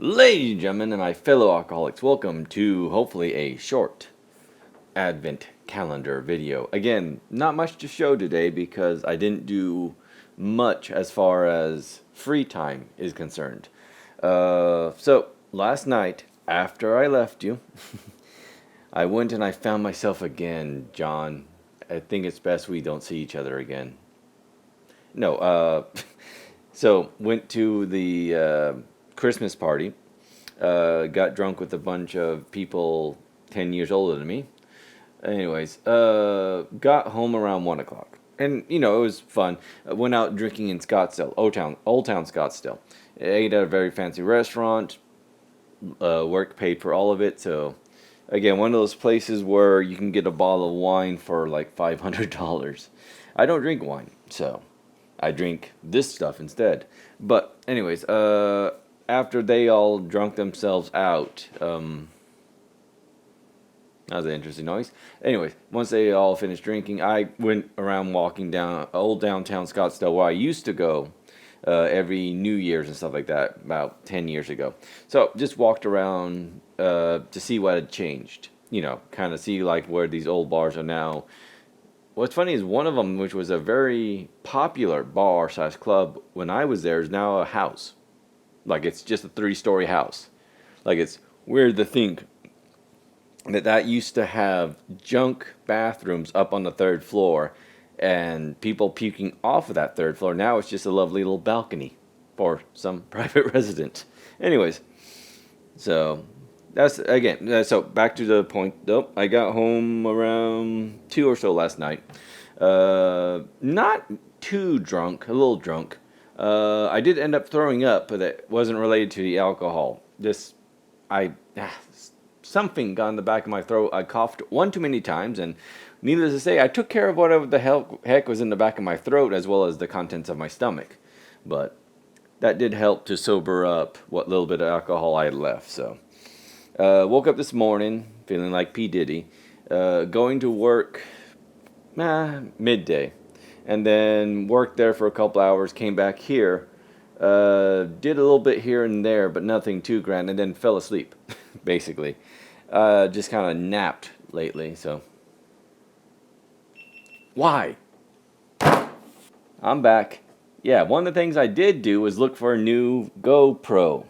Ladies and gentlemen, and my fellow alcoholics, welcome to hopefully a short Advent calendar video. Again, not much to show today because I didn't do much as far as free time is concerned. So, last night, after I left you, I went and I found myself again, John. I think it's best we don't see each other again. No, so went to the Christmas party. Got drunk with a bunch of people 10 years older than me. Anyways, got home around 1 o'clock. And, it was fun. Went out drinking in Scottsdale, Old Town Scottsdale. Ate at a very fancy restaurant. Work paid for all of it. So, again, one of those places where you can get a bottle of wine for like $500. I don't drink wine, so I drink this stuff instead. But, anyways, after they all drunk themselves out, that was an interesting noise. Anyways, once they all finished drinking, I went around walking down old downtown Scottsdale where I used to go every New Year's and stuff like that about 10 years ago. So just walked around to see what had changed. Kind of see like where these old bars are now. What's funny is one of them, which was a very popular bar slash club when I was there, is now a house. Like it's just a 3-story house. Like it's weird to think that used to have junk bathrooms up on the 3rd floor and people puking off of that 3rd floor. Now it's just a lovely little balcony for some private resident. Anyways, so that's again. So back to the point. Nope, I got home around 2 or so last night. Not too drunk, a little drunk. I did end up throwing up, but it wasn't related to the alcohol. Something got in the back of my throat. I coughed one too many times, and needless to say, I took care of whatever the heck was in the back of my throat, as well as the contents of my stomach. But that did help to sober up what little bit of alcohol I had left. So, woke up this morning feeling like P. Diddy, going to work midday, and then worked there for a couple hours, came back here, did a little bit here and there, but nothing too grand, and then fell asleep, basically. Just kind of napped lately, so. Why? I'm back. Yeah, one of the things I did do was look for a new GoPro.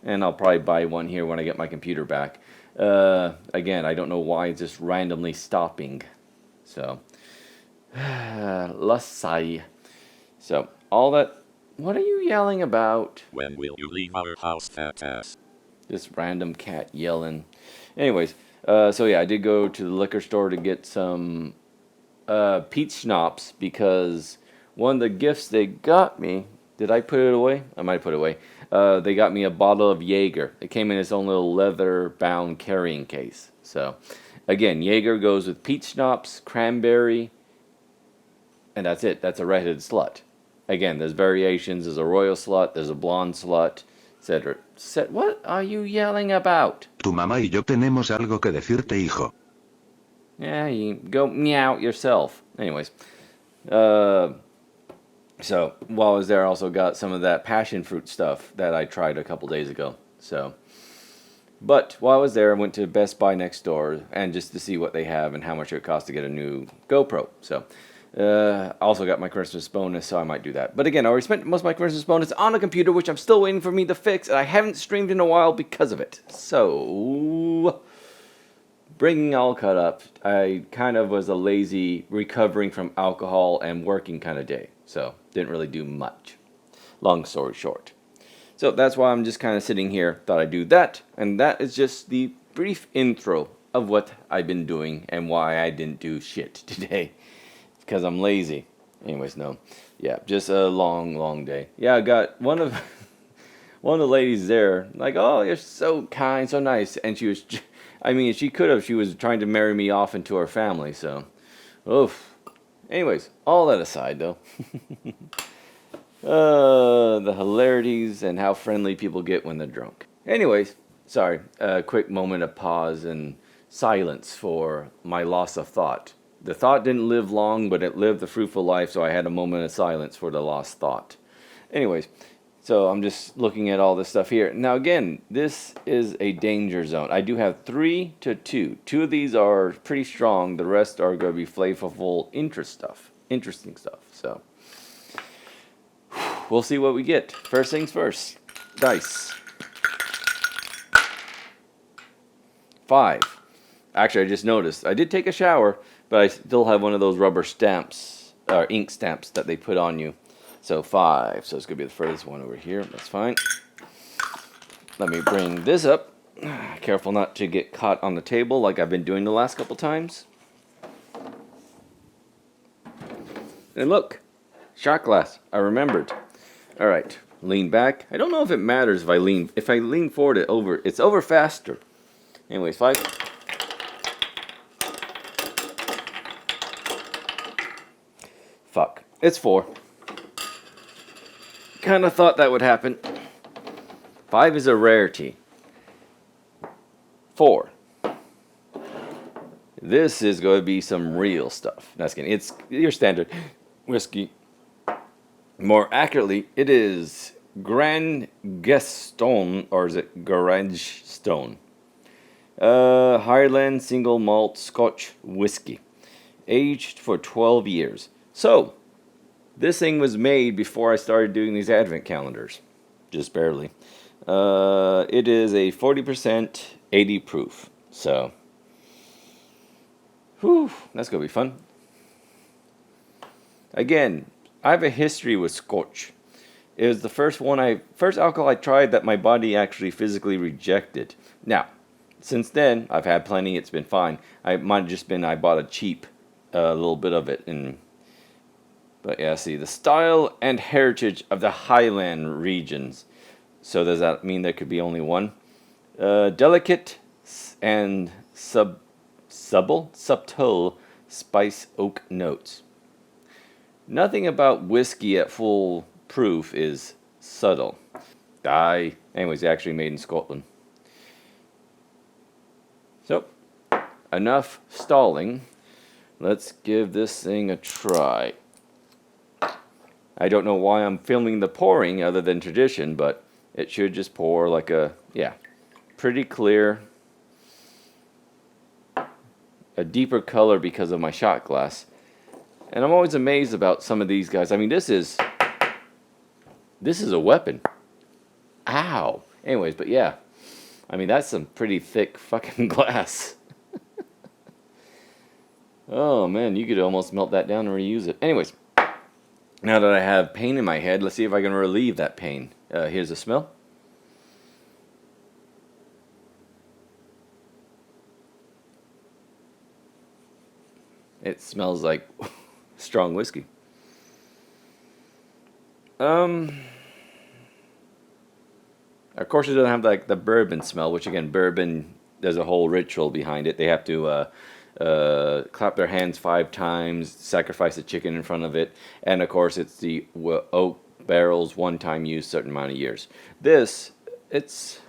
And I'll probably buy one here when I get my computer back. Again, I don't know why it's just randomly stopping. So. Lasai. So, all that. What are you yelling about? When will you leave our house, fat ass? This random cat yelling. Anyways, so yeah, I did go to the liquor store to get some peach schnapps because one of the gifts they got me. Did I put it away? I might put it away. They got me a bottle of Jaeger. It came in its own little leather-bound carrying case. So, again, Jaeger goes with peach schnapps, cranberry, and that's it. That's a redheaded slut. Again, there's variations. There's a royal slut. There's a blonde slut, etc. What are you yelling about? Tu mamá y yo tenemos algo que decirte, hijo. Yeah, you go meow yourself. Anyways, so while I was there, I also got some of that passion fruit stuff that I tried a couple days ago. So, but while I was there, I went to Best Buy next door and just to see what they have and how much it would cost to get a new GoPro. So, also got my Christmas bonus, so I might do that. But again, I already spent most of my Christmas bonus on a computer, which I'm still waiting for me to fix, and I haven't streamed in a while because of it. So, bringing all cut up, I kind of was a lazy recovering from alcohol and working kind of day. So, didn't really do much. Long story short. So, that's why I'm just kind of sitting here. Thought I'd do that. And that is just the brief intro of what I've been doing and why I didn't do shit today. Because I'm lazy. Anyways, no. Yeah, just a long day. Yeah, I got one of the ladies there, like, oh, you're so kind, so nice. And she was, she could have. She was trying to marry me off into her family, so. Oof. Anyways, all that aside, though. The hilarities and how friendly people get when they're drunk. Anyways, sorry. A quick moment of pause and silence for my loss of thought. The thought didn't live long, but it lived a fruitful life, so I had a moment of silence for the lost thought. Anyways, So I'm just looking at all this stuff here. Now again, this is a danger zone. I do have 3 to 2. 2 of these are pretty strong. The rest are going to be flavorful, interesting stuff. So we'll see what we get. First things first. Dice. 5. Actually, I just noticed. I did take a shower, but I still have one of those rubber stamps, or ink stamps that they put on you. So 5. So it's going to be the furthest one over here. That's fine. Let me bring this up. Careful not to get caught on the table like I've been doing the last couple times. And look. Shot glass. I remembered. Alright. Lean back. I don't know if it matters if I lean forward, it's over faster. Anyways, 5. Fuck. It's 4. Kind of thought that would happen. 5 is a rarity. 4. This is going to be some real stuff. That's kidding. It's your standard whiskey. More accurately, it is Grangestone, or is it Grangestone? Highland single malt Scotch whiskey, aged for 12 years. So, this thing was made before I started doing these advent calendars, just barely. It is a 40%, 80 proof. So, whew, that's gonna be fun. Again, I have a history with Scotch. It was the first alcohol I tried that my body actually physically rejected. Now, since then, I've had plenty. It's been fine. I might have just been I bought a cheap little bit of it. But yeah, see, the style and heritage of the Highland regions. So does that mean there could be only one? Delicate and subtle spice oak notes. Nothing about whiskey at full proof is subtle. Anyways, actually made in Scotland. So, enough stalling. Let's give this thing a try. I don't know why I'm filming the pouring other than tradition, but it should just pour like pretty clear. A deeper color because of my shot glass. And I'm always amazed about some of these guys. I mean, this is a weapon. Ow. Anyways, but yeah. I mean, that's some pretty thick fucking glass. Oh, man, you could almost melt that down and reuse it. Anyways, now that I have pain in my head, let's see if I can relieve that pain. Here's the smell. It smells like strong whiskey. Of course, it doesn't have like the bourbon smell, which again, bourbon, there's a whole ritual behind it. They have to clap their hands 5 times, sacrifice a chicken in front of it, and of course, it's the oak barrels, one time use, certain amount of years. This, it's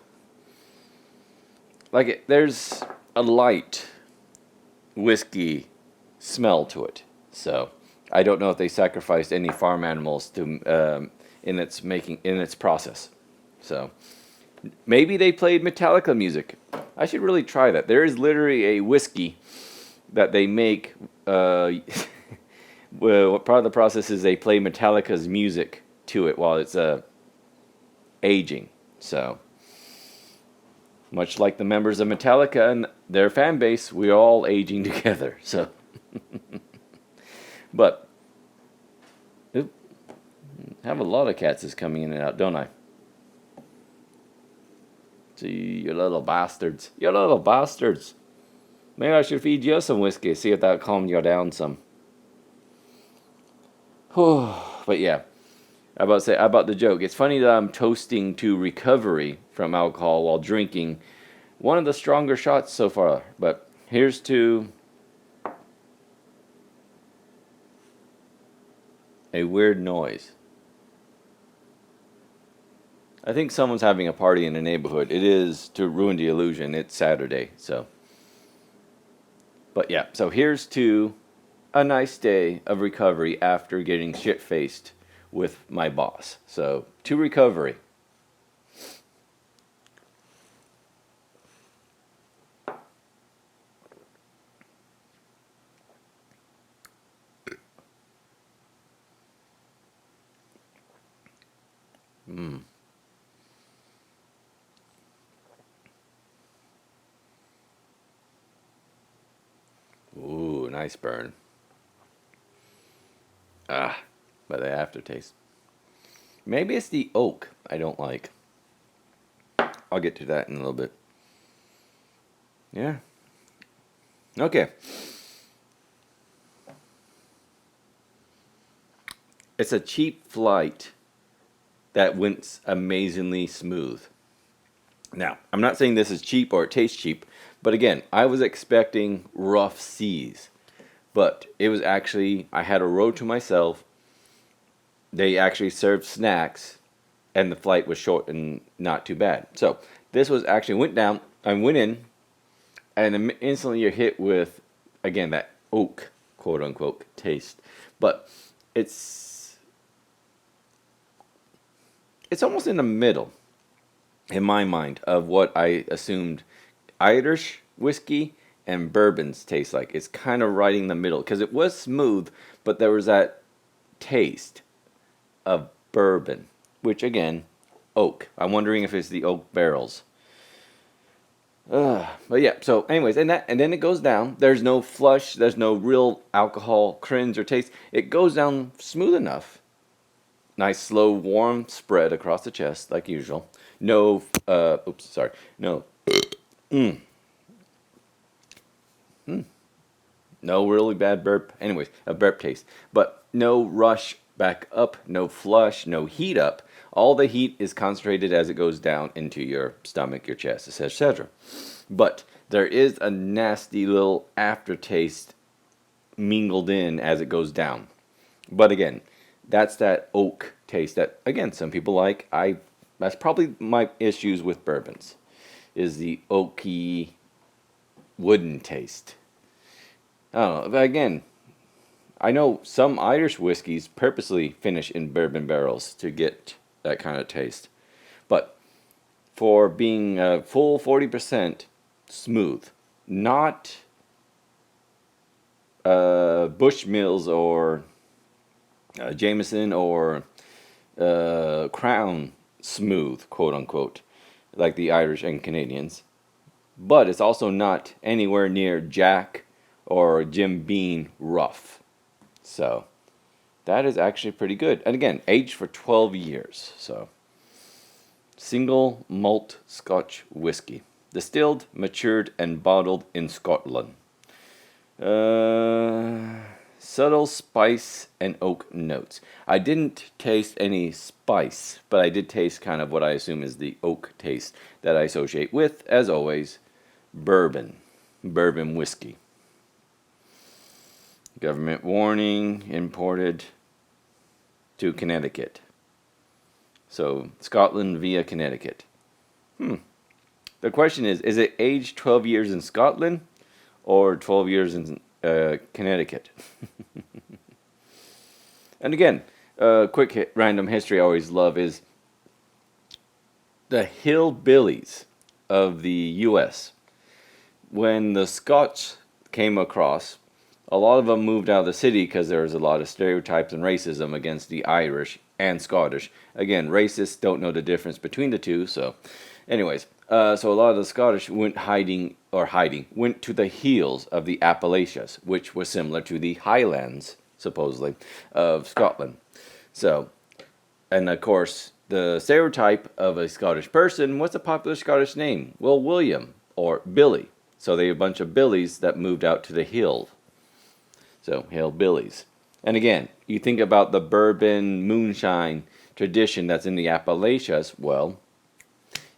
like there's a light whiskey smell to it. So I don't know if they sacrificed any farm animals to in its process. So maybe they played Metallica music. I should really try that. There is literally a whiskey that they make. Well, part of the process is they play Metallica's music to it while it's aging. So much like the members of Metallica and their fan base, we're all aging together. So, but have a lot of cats is coming in and out, don't I? See, you little bastards. You little bastards. Maybe I should feed you some whiskey, see if that'll calm you down some. But yeah, about the joke. It's funny that I'm toasting to recovery from alcohol while drinking one of the stronger shots so far. But here's to a weird noise. I think someone's having a party in the neighborhood. It is, to ruin the illusion, it's Saturday, so. But yeah, so here's to a nice day of recovery after getting shit-faced with my boss. So, to recovery. Ooh, nice burn. But the aftertaste. Maybe it's the oak I don't like. I'll get to that in a little bit. Yeah. Okay. It's a cheap flight that went amazingly smooth. Now, I'm not saying this is cheap or it tastes cheap, but again, I was expecting rough seas. But it was actually, I had a row to myself. They actually served snacks, and the flight was short and not too bad. So, this was actually, went down, I went in, and instantly you're hit with, again, that oak, quote unquote, taste. But it's almost in the middle, in my mind, of what I assumed Irish whiskey and bourbons taste like. It's kind of right in the middle, because it was smooth, but there was that taste of bourbon, which again, oak. I'm wondering if it's the oak barrels. But yeah, so anyways, and then it goes down. There's no flush, there's no real alcohol cringe or taste. It goes down smooth enough. Nice, slow, warm spread across the chest, like usual. No, no, no really bad burp. Anyways, a burp taste. But no rush back up, no flush, no heat up. All the heat is concentrated as it goes down into your stomach, your chest, etc. But there is a nasty little aftertaste mingled in as it goes down. But again, that's that oak taste that, again, some people like. That's probably my issues with bourbons, is the oaky, wooden taste. I don't know. But again, I know some Irish whiskeys purposely finish in bourbon barrels to get that kind of taste. But for being a full 40% smooth, not Bushmills or Jameson or Crown smooth, quote unquote, like the Irish and Canadians. But it's also not anywhere near Jack or Jim Beam rough. So that is actually pretty good. And again, aged for 12 years. So single malt Scotch whiskey. Distilled, matured, and bottled in Scotland. Subtle spice and oak notes. I didn't taste any spice, but I did taste kind of what I assume is the oak taste that I associate with, as always, bourbon. Bourbon whiskey. Government warning, imported to Connecticut. So, Scotland via Connecticut. The question is it aged 12 years in Scotland or 12 years in Connecticut? And again, quick random history I always love is the hillbillies of the U.S. When the Scots came across, a lot of them moved out of the city because there was a lot of stereotypes and racism against the Irish and Scottish. Again, racists don't know the difference between the two, so anyways. So a lot of the Scottish went went to the hills of the Appalachians, which was similar to the Highlands, supposedly, of Scotland. So, and of course, the stereotype of a Scottish person, what's a popular Scottish name? Well, William, or Billy. So they were a bunch of Billies that moved out to the hill. So, hillbillies. And again, you think about the bourbon moonshine tradition that's in the Appalachians, well,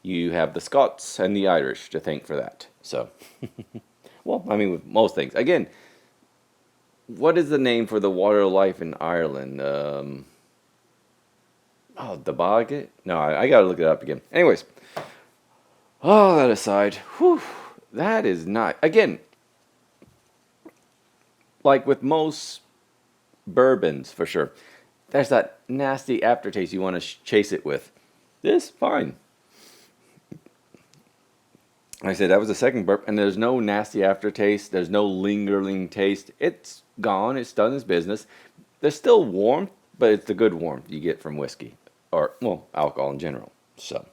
you have the Scots and the Irish to thank for that. So, well, I mean, with most things. Again, what is the name for the water of life in Ireland? The Boggett? No, I gotta look it up again. Anyways, all that aside, that is not, again, like with most bourbons, for sure, there's that nasty aftertaste you want to chase it with. This, fine. Like I said, that was the second burp, and there's no nasty aftertaste. There's no lingering taste. It's gone. It's done its business. There's still warmth, but it's the good warmth you get from whiskey. Or, well, alcohol in general. So,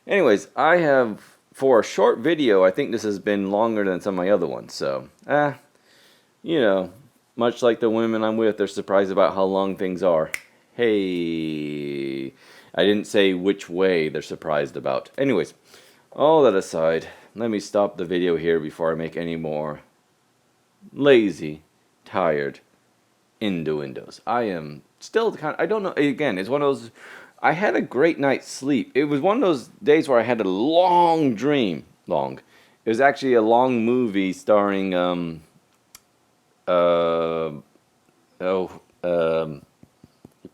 anyways, I have, for a short video, I think this has been longer than some of my other ones. So, you know, much like the women I'm with, they're surprised about how long things are. Hey, I didn't say which way they're surprised about. Anyways, all that aside, let me stop the video here before I make any more lazy, tired innuendos. I am still kind of, I don't know, again, it's one of those, I had a great night's sleep. It was one of those days where I had a long dream. Long. It was actually a long movie starring, he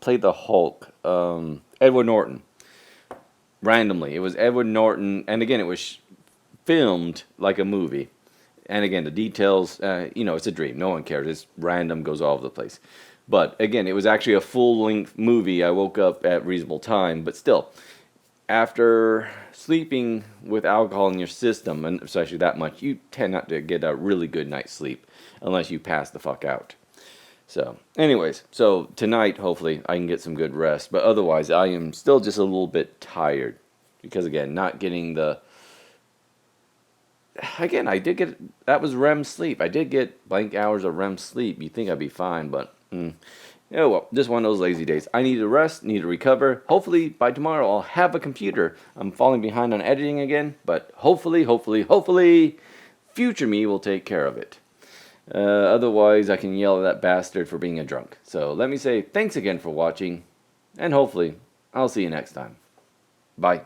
played the Hulk, Edward Norton. Randomly. It was Edward Norton, and again, it was filmed like a movie. And again, the details, it's a dream. No one cares. It's random, goes all over the place. But again, it was actually a full-length movie. I woke up at reasonable time, but still, after sleeping with alcohol in your system, and especially that much, you tend not to get a really good night's sleep unless you pass the fuck out. So, anyways, so tonight, hopefully, I can get some good rest. But otherwise, I am still just a little bit tired. Because, again, not getting the... Again, I did get... That was REM sleep. I did get blank hours of REM sleep. You'd think I'd be fine, but... Oh, well, just one of those lazy days. I need to rest, need to recover. Hopefully, by tomorrow, I'll have a computer. I'm falling behind on editing again. But hopefully, future me will take care of it. Otherwise, I can yell at that bastard for being a drunk. So let me say thanks again for watching, and hopefully, I'll see you next time. Bye.